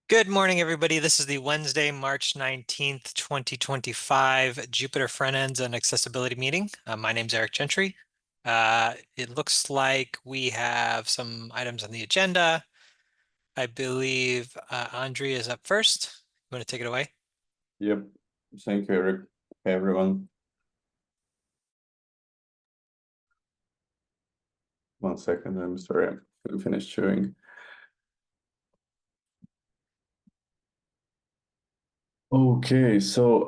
Good morning, everybody. This is the Wednesday, March 19th, 2025 Jupyter Frontends and Accessibility meeting. My name's Eric Gentry. It looks like we have some items on the agenda. I believe Andre is up first. You want to take it away? Yep. Thank you, Eric. Hey, everyone. One second. I'm sorry. I'm finished chewing. Okay, so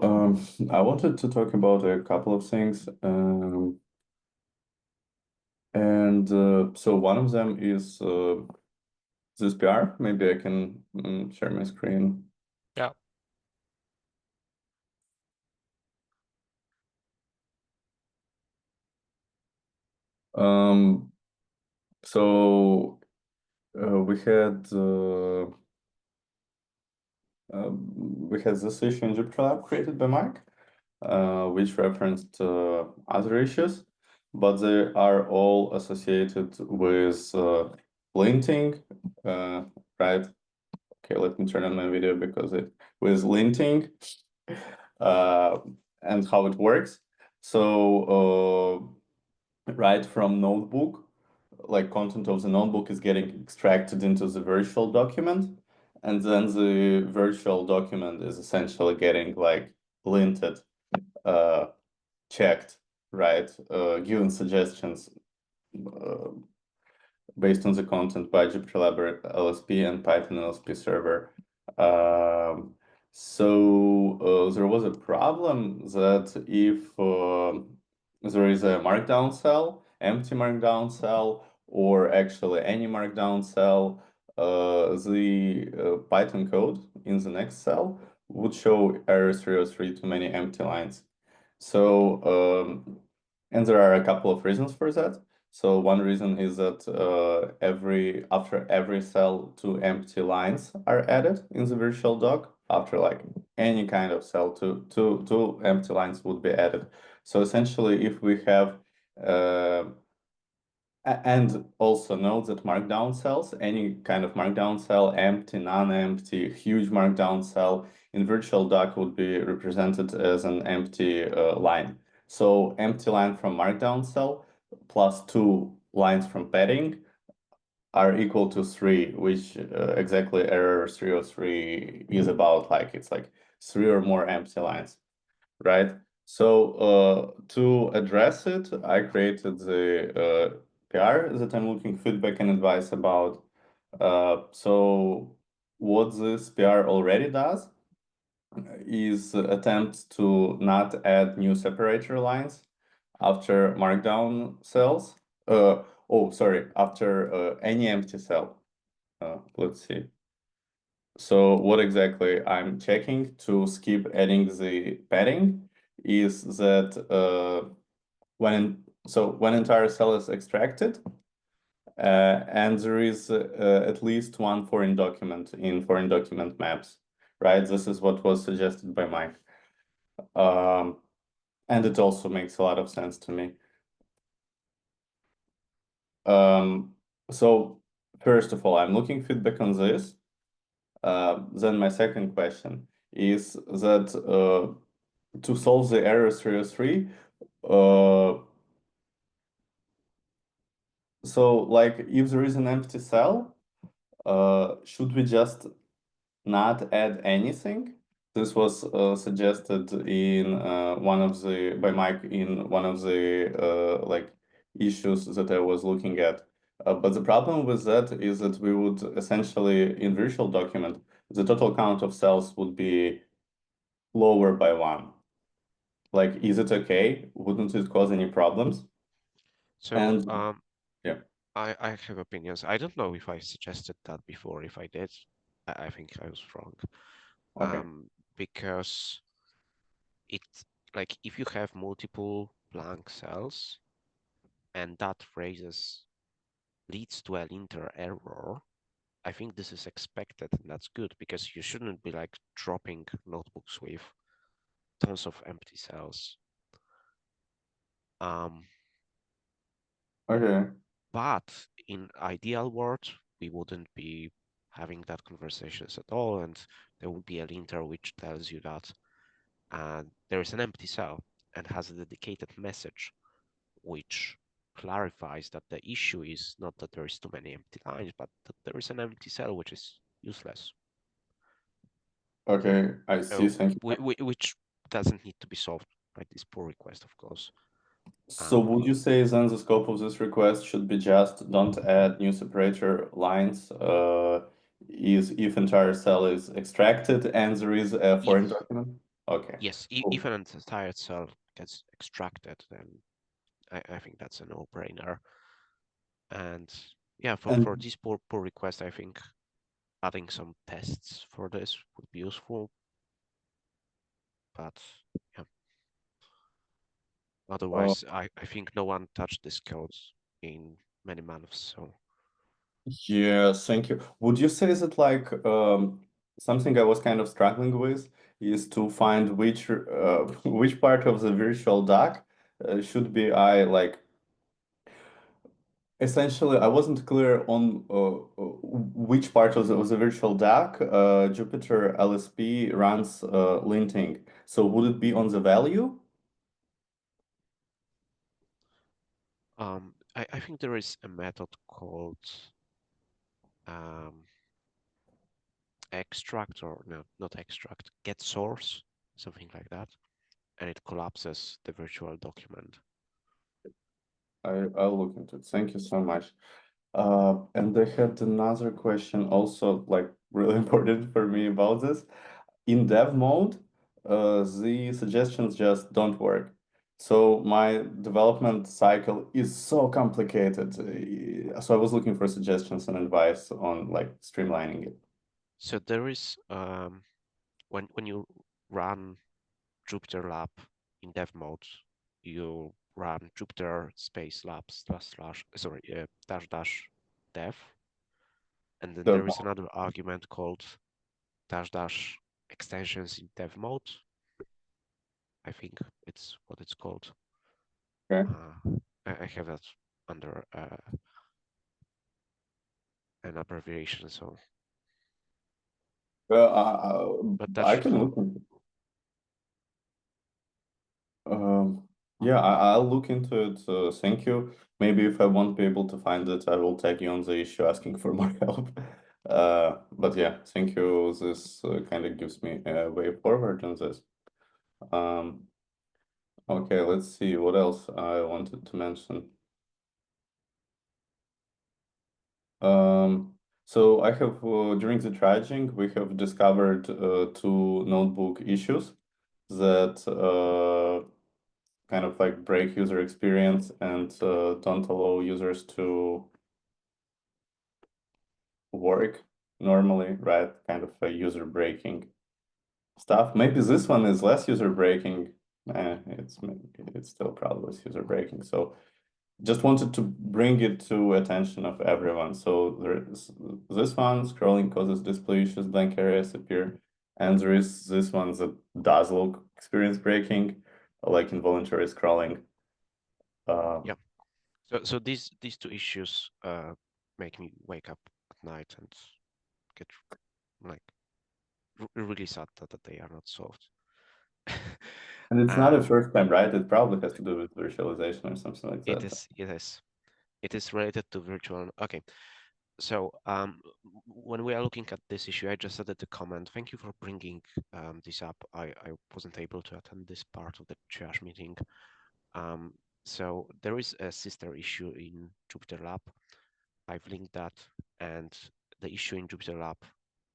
I wanted to talk about a couple of things. So one of them is this PR. Maybe I can share my screen. Yeah. So we had this issue in JupyterLab created by Mike, which referenced other issues, but they are all associated with linting, right? Okay, let me turn on my video because with linting and how it works. So right from notebook, like content of the notebook is getting extracted into the virtual document, and then the virtual document is essentially getting like linted, checked, right? Given suggestions based on the content by JupyterLab LSP and Python LSP server. So there was a problem that if there is a markdown cell, empty markdown cell, or actually any markdown cell, the Python code in the next cell would show error 303 too many empty lines. So, and there are a couple of reasons for that. So one reason is that after every cell, two empty lines are added in the virtual doc. After like any kind of cell, two empty lines would be added. So essentially, if we have and also note that markdown cells, any kind of markdown cell, empty, non-empty, huge markdown cell in virtual doc would be represented as an empty line. So empty line from markdown cell plus 2 lines from padding are equal to 3, which exactly error 303 is about. Like it's like 3 or more empty lines, right? So to address it, I created the PR that I'm looking feedback and advice about. So what this PR already does is attempt to not add new separator lines after markdown cells. After any empty cell. Let's see. So what exactly I'm checking to skip adding the padding is that when entire cell is extracted and there is at least one foreign document in foreign document maps, right? This is what was suggested by Mike. And it also makes a lot of sense to me. So first of all, I'm looking feedback on this. Then my second question is that to solve the error 303, so like if there is an empty cell, should we just not add anything? This was suggested in by Mike in one of the like issues that I was looking at. But the problem with that is that we would essentially in virtual document, the total count of cells would be lower by 1. Like, is it okay? Wouldn't it cause any problems? So And yeah. I have opinions. I don't know if I suggested that before. If I did, I think I was wrong. Okay. Because it's like if you have multiple blank cells and that leads to a linter error, I think this is expected and that's good because you shouldn't be like dropping notebooks with tons of empty cells. Okay. But in ideal world, we wouldn't be having that conversations at all, and there will be a linter which tells you that there is an empty cell and has a dedicated message which clarifies that the issue is not that there is too many empty lines, but that there is an empty cell which is useless. Okay, I see. So, Thank you. which doesn't need to be solved by this pull request, of course. So would you say then the scope of this request should be just don't add new separator lines is if entire cell is extracted and there is a foreign Yes, document? Okay, yes. cool. If an entire cell gets extracted, then I think that's a no-brainer. And yeah, for And this pull request, I think adding some tests for this would be useful. But yeah, otherwise, I think no one touched this code in many months. So yeah, thank you. Would you say that like something I was kind of struggling with is to find which part of the virtual dock should be I like essentially I wasn't clear on which part of the virtual dock Jupyter LSP runs linting. So would it be on the value? I think there is a method called um, extract, or no, not extract, get source, something like that, and it collapses the virtual document. I'll look into it. Thank you so much. And I had another question also like really important for me about this. In dev mode, the suggestions just don't work. So my development cycle is so complicated. So I was looking for suggestions and advice on like streamlining it. So there is when you run JupyterLab in dev mode, you run Jupyter space labs slash sorry dash dash dev, and then Dev there is another argument called dash dash extensions in dev mode. I think it's what it's called. mode. Okay. I have that under an abbreviation, so but that I should can help. look into it. Yeah, I'll look into it. Thank you. Maybe if I won't be able to find it, I will tag you on the issue asking for more help. But yeah, thank you. This kind of gives me a way forward on this. Okay, let's see what else I wanted to mention. So I have during the traging, we have discovered two notebook issues that kind of like break user experience and don't allow users to work normally, right? Kind of a user breaking stuff. Maybe this one is less user breaking. It's still probably user breaking. So just wanted to bring it to attention of everyone. So there's this one, scrolling causes display issues, blank areas appear, and there is this one that does look experience breaking, like involuntary scrolling. Yeah. So these two issues make me wake up at night and get like really sad that they are not solved. And it's not a um, first time, right? It probably has to do with virtualization or something like it that. is it is it is related to virtual. Okay, so when we are looking at this issue, I just added the comment. Thank you for bringing this up. I wasn't able to attend this part of the triage meeting. So there is a sister issue in JupyterLab. I've linked that, and the issue in JupyterLab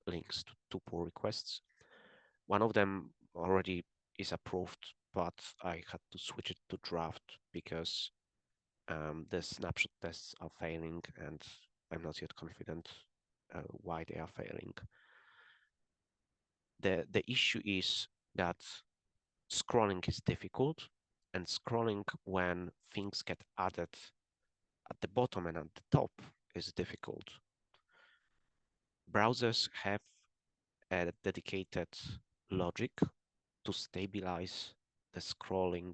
links to two pull requests. One of them already is approved, but I had to switch it to draft because the snapshot tests are failing, and I'm not yet confident why they are failing. The issue is that scrolling is difficult, and scrolling when things get added at the bottom and at the top is difficult. Browsers have a dedicated logic to stabilize the scrolling,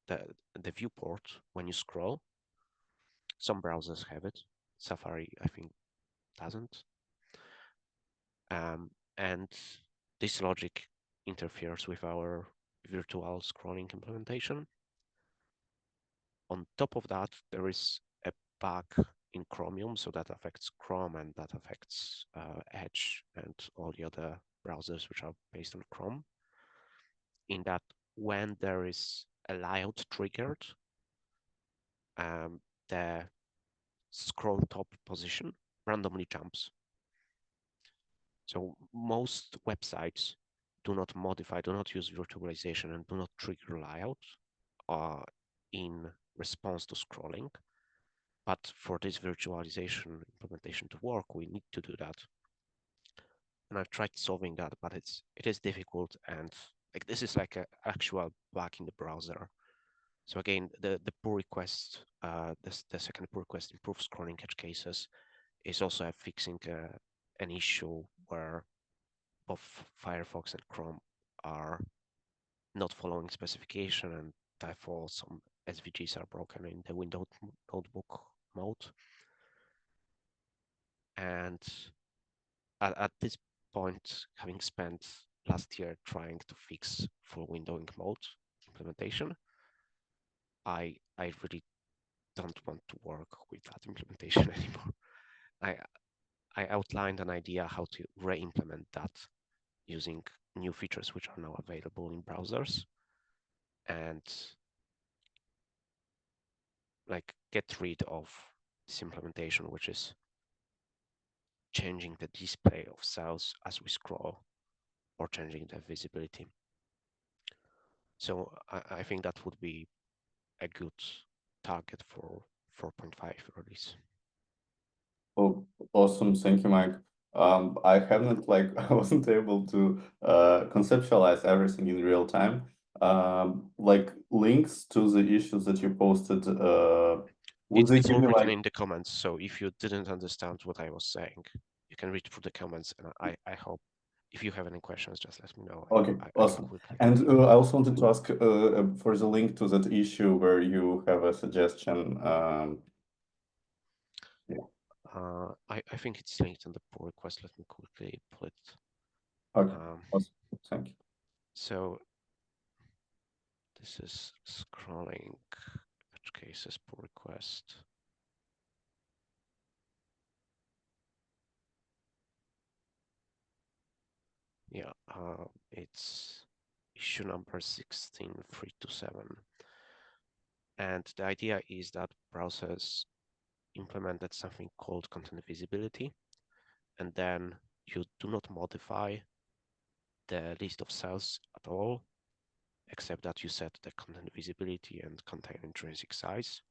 the viewport when you scroll. Some browsers have it. Safari, I think, doesn't. And this logic interferes with our virtual scrolling implementation. On top of that, there is a bug in Chromium, so that affects Chrome and that affects Edge and all the other browsers which are based on Chrome, in that when there is a layout triggered, the scroll top position randomly jumps. So most websites do not modify, do not use virtualization, and do not trigger layout in response to scrolling. But for this virtualization implementation to work, we need to do that. And I've tried solving that, but it is difficult, and like this is like an actual bug in the browser. So again, the pull request, the second pull request improves scrolling edge cases, is also fixing an issue where both Firefox and Chrome are not following specification, and therefore some SVGs are broken in the Windows Notebook mode. And at this point, having spent last year trying to fix full windowing mode implementation, I really don't want to work with that implementation anymore. I outlined an idea how to re-implement that using new features which are now available in browsers, and like get rid of this implementation, which is changing the display of cells as we scroll or changing the visibility. So I think that would be a good target for 4.5 release. Oh, awesome. Thank you, Mike. I haven't I wasn't able to conceptualize everything in real time. Like links to the issues that you posted, would they It's give all me written in the comments, so if you didn't understand what I was saying, you can read through the comments, and I hope if you have any questions, just let me know. Okay, I awesome. quickly. And I also wanted to ask for the link to that issue where you have a suggestion. Yeah. I think it's linked in the pull request. Let me quickly pull it. Okay, awesome. Thank you. So this is scrolling edge cases pull request. Yeah, it's issue number 16327. And the idea is that browsers implemented something called content visibility, and then you do not modify the list of cells at all, except that you set the content visibility and contain intrinsic size,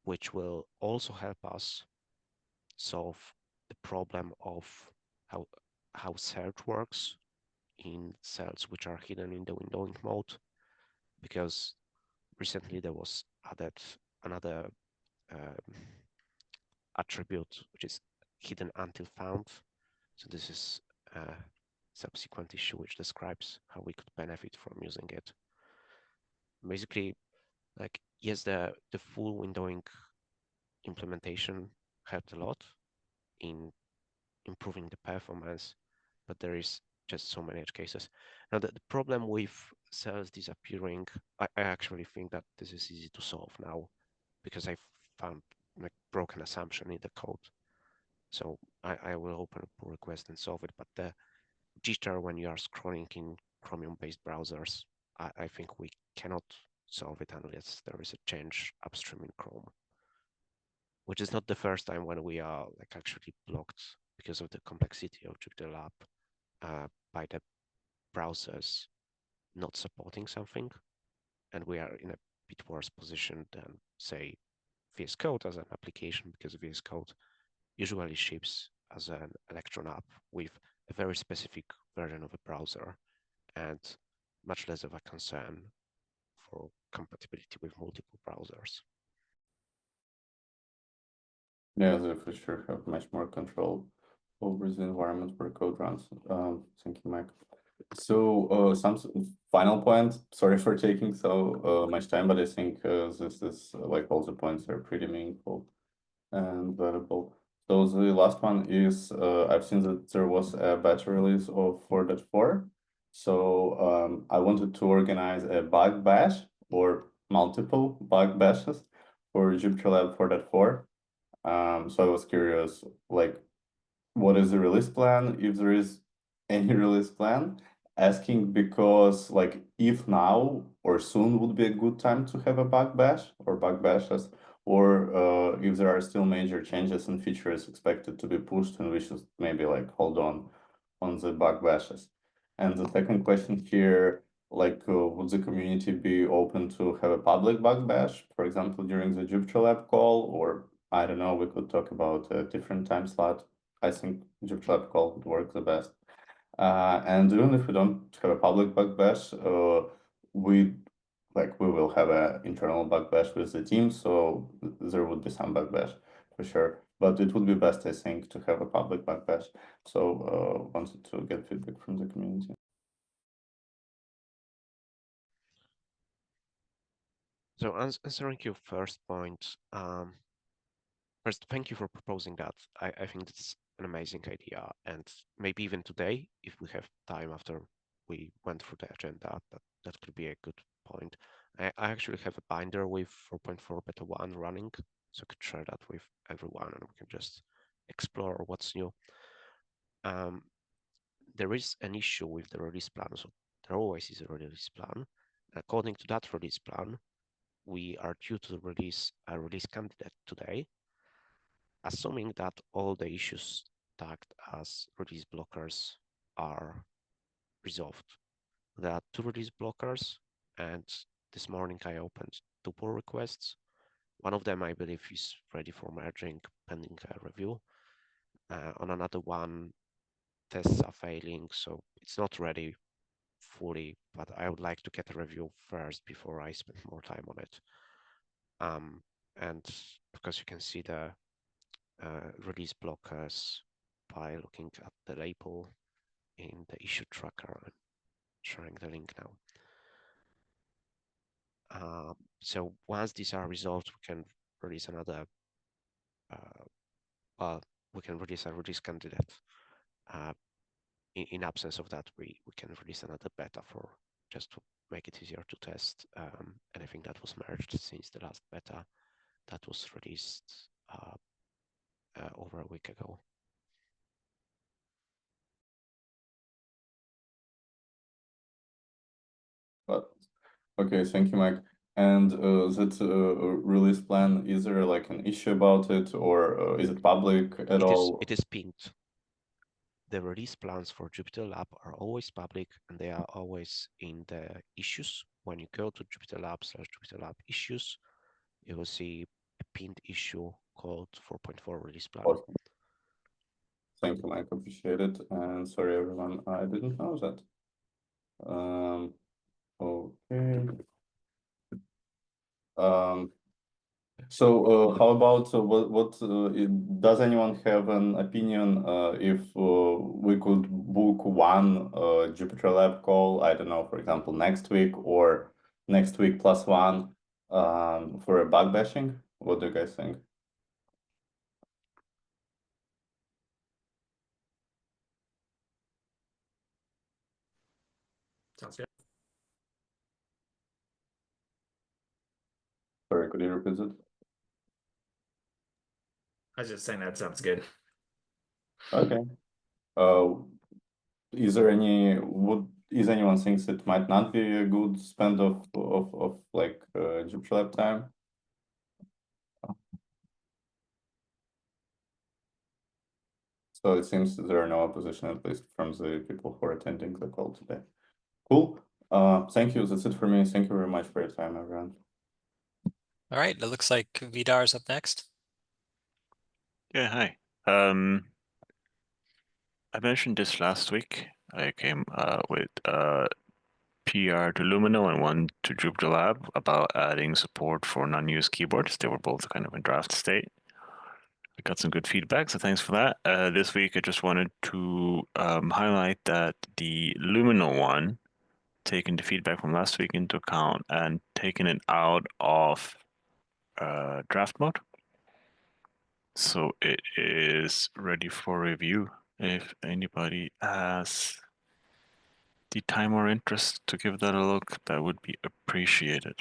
which will also help us solve the problem of how search works in cells which are hidden in the windowing mode, because recently there was added another attribute which is hidden until found. So this is a subsequent issue which describes how we could benefit from using it. Basically, like, yes, the full windowing implementation helped a lot in improving the performance, but there is just so many edge cases. Now, the problem with cells disappearing, I actually think that this is easy to solve now, because I found like broken assumption in the code. So I will open a pull request and solve it. But the jitter when you are scrolling in Chromium-based browsers, I think we cannot solve it unless there is a change upstream in Chrome, which is not the first time when we are like actually blocked because of the complexity of JupyterLab by the browsers not supporting something, and we are in a bit worse position than, say, VS Code as an application, because VS Code usually ships as an Electron app with a very specific version of a browser and much less of a concern for compatibility with multiple browsers. Yeah, they for sure have much more control over the environment where code runs. Thank you, Mike. So some final point. Sorry for taking so much time, but I think this is like all the points are pretty meaningful and valuable. So the last one is I've seen that there was a beta release of 4.4. So I wanted to organize a bug bash or multiple bug bashes for JupyterLab 4.4. So I was curious, like, what is the release plan, if there is any release plan, asking because like if now or soon would be a good time to have a bug bash or bug bashes, or if there are still major changes and features expected to be pushed and we should maybe like hold on the bug bashes. And the second question here, like would the community be open to have a public bug bash, for example, during the JupyterLab call, or I don't know, we could talk about a different time slot. I think JupyterLab call would work the best. And even if we don't have a public bug bash, we will have an internal bug bash with the team, so there would be some bug bash for sure. But it would be best, I think, to have a public bug bash. So wanted to get feedback from the community. So answering your first point, first, thank you for proposing that. I think that's an amazing idea. And maybe even today, if we have time after we went through the agenda, that could be a good point. I actually have a binder with 4.4 beta 1 running, so I could share that with everyone and we can just explore what's new. There is an issue with the release plan. So there always is a release plan. According to that release plan, we are due to release a release candidate today, assuming that all the issues tagged as release blockers are resolved. There are 2 release blockers, and this morning I opened 2 pull requests. One of them, I believe, is ready for merging pending review. On another one, tests are failing, so it's not ready fully, but I would like to get a review first before I spend more time on it. And because you can see the release blockers by looking at the label in the issue tracker. I'm sharing the link now. So once these are resolved, we can release another, we can release a release candidate. In absence of that, we can release another beta for just to make it easier to test anything that was merged since the last beta that was released over a week ago. But okay, thank you, Mike. And that release plan, is there like an issue about it, or is it public at all? It is pinned. The release plans for JupyterLab are always public and they are always in the issues. When you go to JupyterLab/JupyterLab issues, you will see a pinned issue called 4.4 release plan. Awesome. Thank you, Mike. Appreciate it. And sorry, everyone, I didn't know that. Okay. So how about what does anyone have an opinion if we could book one JupyterLab call, I don't know, for example, next week or next week plus one for a bug bashing? What do you guys think? Sounds good. Sorry, could you repeat it? I was just saying that sounds good. Okay. Is anyone thinks it might not be a good spend of like JupyterLab time? So it seems that there are no opposition, at least from the people who are attending the call today. Cool. Thank you. That's it for me. Thank you very much for your time, everyone. All right, it looks like Vidar's up next. Yeah, hi. I mentioned this last week. I came with PR to Lumino and one to JupyterLab about adding support for non-use keyboards. They were both kind of in draft state. I got some good feedback, so thanks for that. This week, I just wanted to highlight that the Lumino one, taking the feedback from last week into account and taking it out of draft mode. So it is ready for review. If anybody has the time or interest to give that a look, that would be appreciated.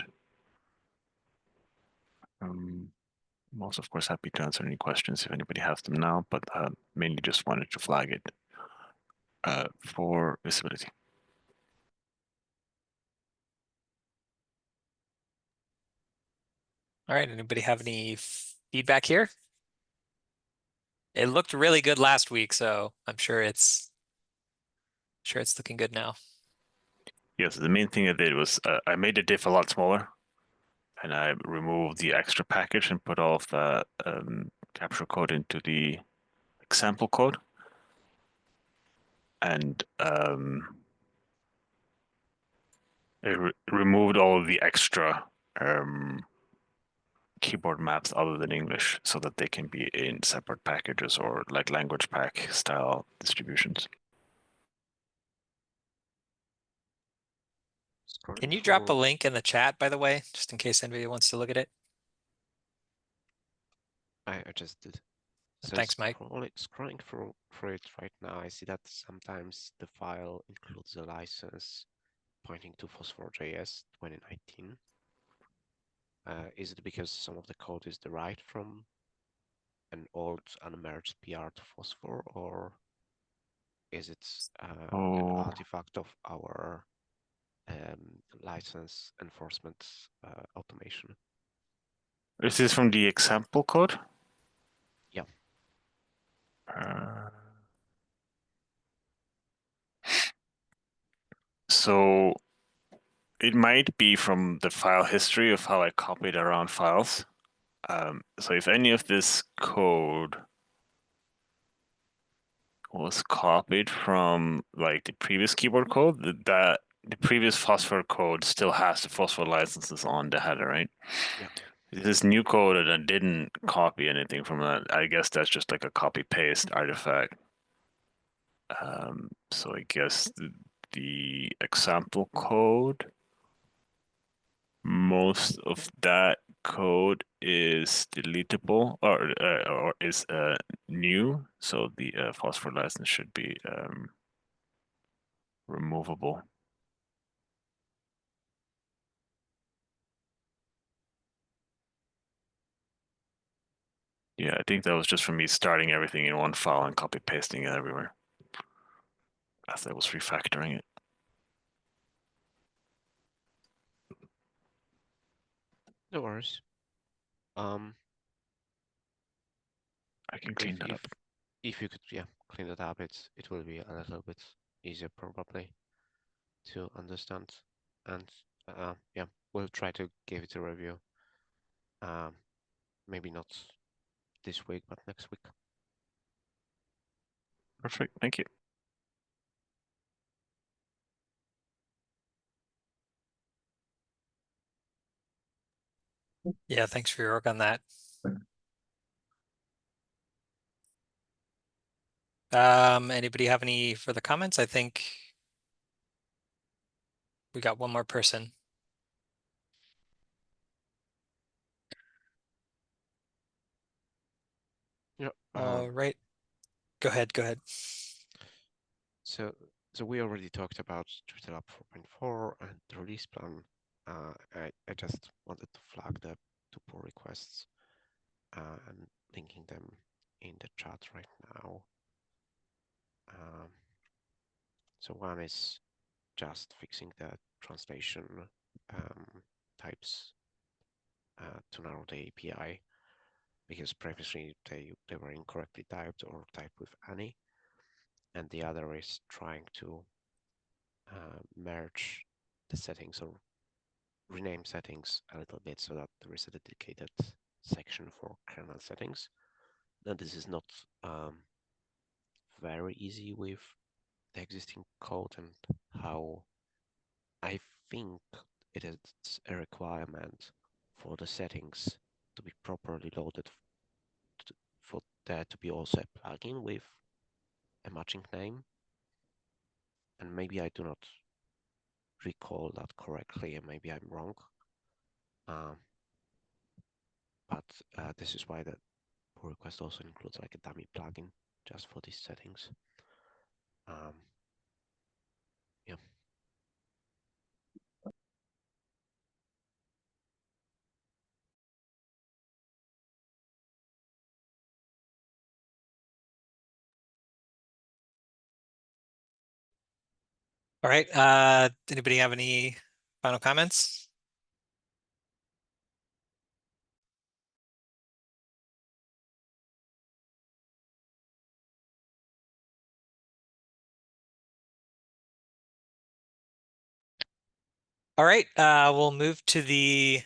I'm also, of course, happy to answer any questions if anybody has them now, but mainly just wanted to flag it for visibility. All right, anybody have any feedback here? It looked really good last week, so I'm sure it's looking good now. Yes, the main thing I did was I made the diff a lot smaller, and I removed the extra package and put all of the capture code into the example code. And it removed all of the extra keyboard maps other than English so that they can be in separate packages or like language pack style distributions. Can you drop a link in the chat, by the way, just in case anybody wants to look at it? I just did. So Thanks, Mike. scrolling through it right now, I see that sometimes the file includes a license pointing to Phosphor.js 2019. Is it because some of the code is derived from an old unmerged PR to Phosphor, or is it an artifact of our license enforcement automation? Is this from the example code? Yeah. So it might be from the file history of how I copied around files. So if any of this code was copied from like the previous keyboard code, that the previous Phosphor code still has the Phosphor licenses on the header, right? Yeah. This new code that didn't copy anything from that, I guess that's just like a copy paste artifact. So I guess the example code, most of that code is deletable or is new, so the Phosphor license should be removable. Yeah, I think that was just from me starting everything in one file and copy pasting it everywhere as I was refactoring it. No worries. I can clean that up. If you could, yeah, clean that up, it will be a little bit easier probably to understand. And yeah, we'll try to give it a review. Maybe not this week, but next week. Perfect, thank you. Yeah, thanks for your work on that. Anybody have any further comments? I think we got one more person. Yeah. Right. Go ahead. So we already talked about JupyterLab 4.4 and the release plan. I just wanted to flag the two pull requests and linking them in the chat right now. So one is just fixing the translation types to narrow the API, because previously they were incorrectly typed or typed with any. And the other is trying to merge the settings or rename settings a little bit so that there is a dedicated section for kernel settings. Now this is not very easy with the existing code and how I think it is a requirement for the settings to be properly loaded for there to be also a plugin with a matching name. And maybe I do not recall that correctly, and maybe I'm wrong. But this is why the pull request also includes like a dummy plugin just for these settings. Yeah. All right. Anybody have any final comments? All right. We'll move to the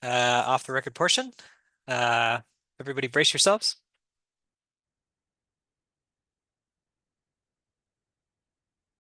off the record portion. Everybody brace yourselves.